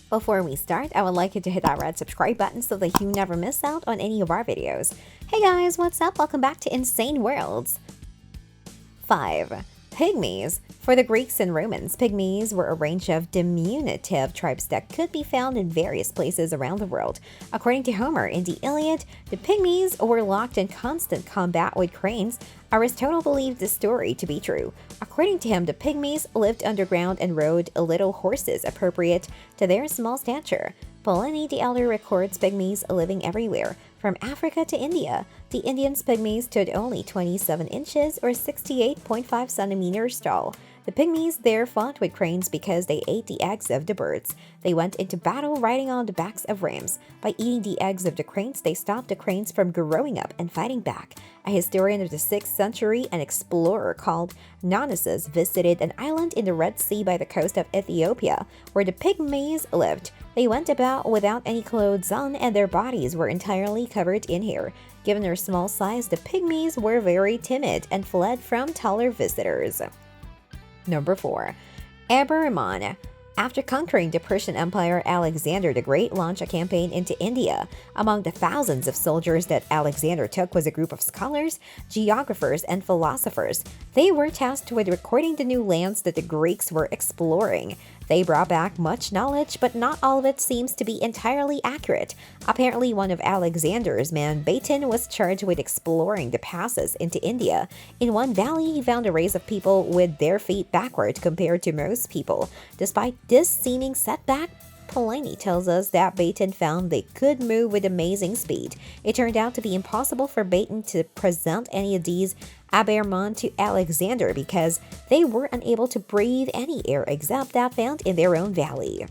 Before we start, I would like you to hit that red subscribe button so that you never miss out on any of our videos. Hey guys, what's up? Welcome back to Insane Worlds. 5. Pygmies. For the Greeks and Romans, pygmies were a range of diminutive tribes that could be found in various places around the world. According to Homer in the Iliad, the pygmies were locked in constant combat with cranes. Aristotle believed this story to be true. According to him, the pygmies lived underground and rode little horses appropriate to their small stature. Pliny the Elder records pygmies living everywhere, from Africa to India. The Indians' pygmies stood only 27 inches or 68.5 centimeters tall. The pygmies there fought with cranes because they ate the eggs of the birds. They went into battle riding on the backs of rams. By eating the eggs of the cranes, they stopped the cranes from growing up and fighting back. A historian of the 6th century, an explorer called Nonissus, visited an island in the Red Sea by the coast of Ethiopia, where the pygmies lived. They went about without any clothes on, and their bodies were entirely covered in hair. Given their small size, the pygmies were very timid and fled from taller visitors. Number 4. Eberron. After conquering the Persian Empire, Alexander the Great launched a campaign into India. Among the thousands of soldiers that Alexander took was a group of scholars, geographers, and philosophers. They were tasked with recording the new lands that the Greeks were exploring. They brought back much knowledge, but not all of it seems to be entirely accurate. Apparently, one of Alexander's men, Baton, was charged with exploring the passes into India. In one valley, he found a race of people with their feet backward compared to most people. Despite this seeming setback, Pliny tells us that Baton found they could move with amazing speed. It turned out to be impossible for Baton to present any of these Eberron to Alexander because they were unable to breathe any air except that found in their own valley.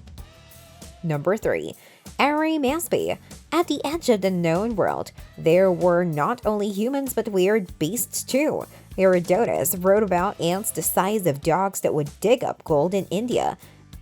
Number 3. Arimaspe. At the edge of the known world, there were not only humans but weird beasts too. Herodotus wrote about ants the size of dogs that would dig up gold in India.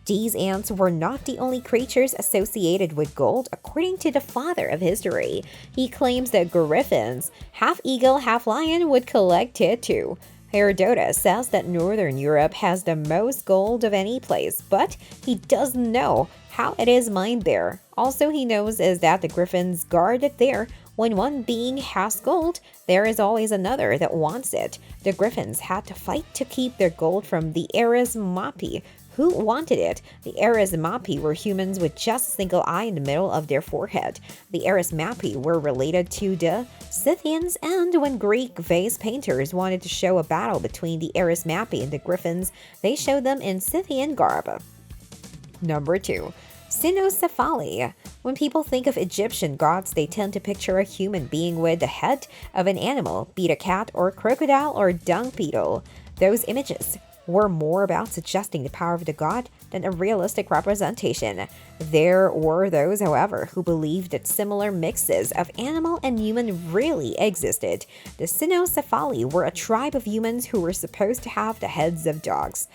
These ants were not the only creatures associated with gold, according to the father of history. He claims that griffins, half eagle, half lion, would collect it too. Herodotus says that Northern Europe has the most gold of any place, but he doesn't know how it is mined there. Also, he knows is that the griffins guard it there. When one being has gold, there is always another that wants it. The griffins had to fight to keep their gold from the Arimaspi, who wanted it. The Arimaspi were humans with just a single eye in the middle of their forehead. The Arimaspi were related to the Scythians, and when Greek vase painters wanted to show a battle between the Arimaspi and the griffins, they showed them in Scythian garb. Number 2. Cynocephaly. When people think of Egyptian gods, they tend to picture a human being with the head of an animal, be it a cat or crocodile or dung beetle. Those images were more about suggesting the power of the god than a realistic representation. There were those, however, who believed that similar mixes of animal and human really existed. The Cynocephaly were a tribe of humans who were supposed to have the heads of dogs.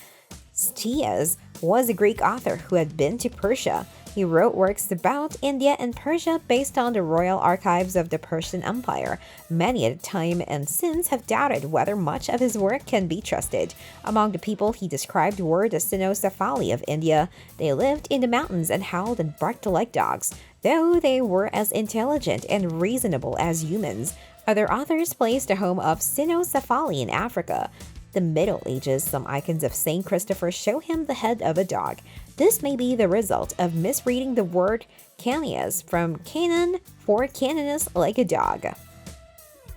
Ctesias was a Greek author who had been to Persia. He wrote works about India and Persia based on the royal archives of the Persian Empire. Many at the time and since have doubted whether much of his work can be trusted. Among the people he described were the Cynocephaly of India. They lived in the mountains and howled and barked like dogs, though they were as intelligent and reasonable as humans. Other authors placed the home of Cynocephaly in Africa. The Middle Ages, some icons of Saint Christopher show him the head of a dog. This may be the result of misreading the word Canius from Canaan for Caninus, like a dog.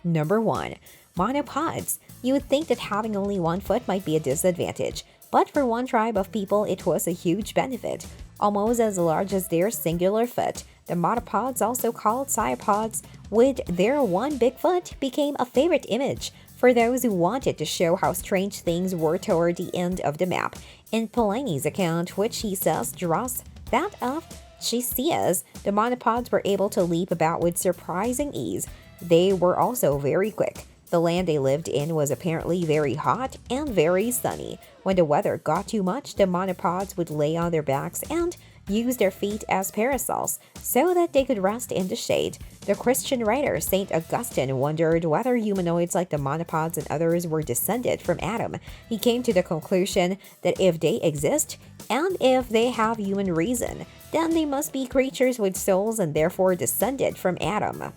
Number 1. Monopods. You would think that having only one foot might be a disadvantage, but for one tribe of people it was a huge benefit. Almost as large as their singular foot, the monopods, also called cyopods, with their one big foot, became a favorite image for those who wanted to show how strange things were toward the end of the map. In Pliny's account, which he says draws that of Ctesias, the monopods were able to leap about with surprising ease. They were also very quick. The land they lived in was apparently very hot and very sunny. When the weather got too much, the monopods would lay on their backs and use their feet as parasols so that they could rest in the shade. The Christian writer St. Augustine wondered whether humanoids like the monopods and others were descended from Adam. He came to the conclusion that if they exist, And if they have human reason, then they must be creatures with souls and therefore descended from Adam.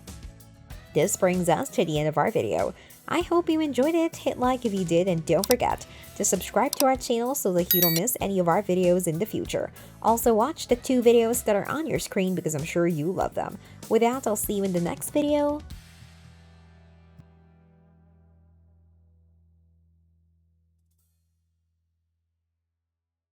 This brings us to the end of our video. I hope you enjoyed it. Hit like if you did, and don't forget to subscribe to our channel so that you don't miss any of our videos in the future. Also watch the 2 videos that are on your screen because I'm sure you love them. With that, I'll see you in the next video.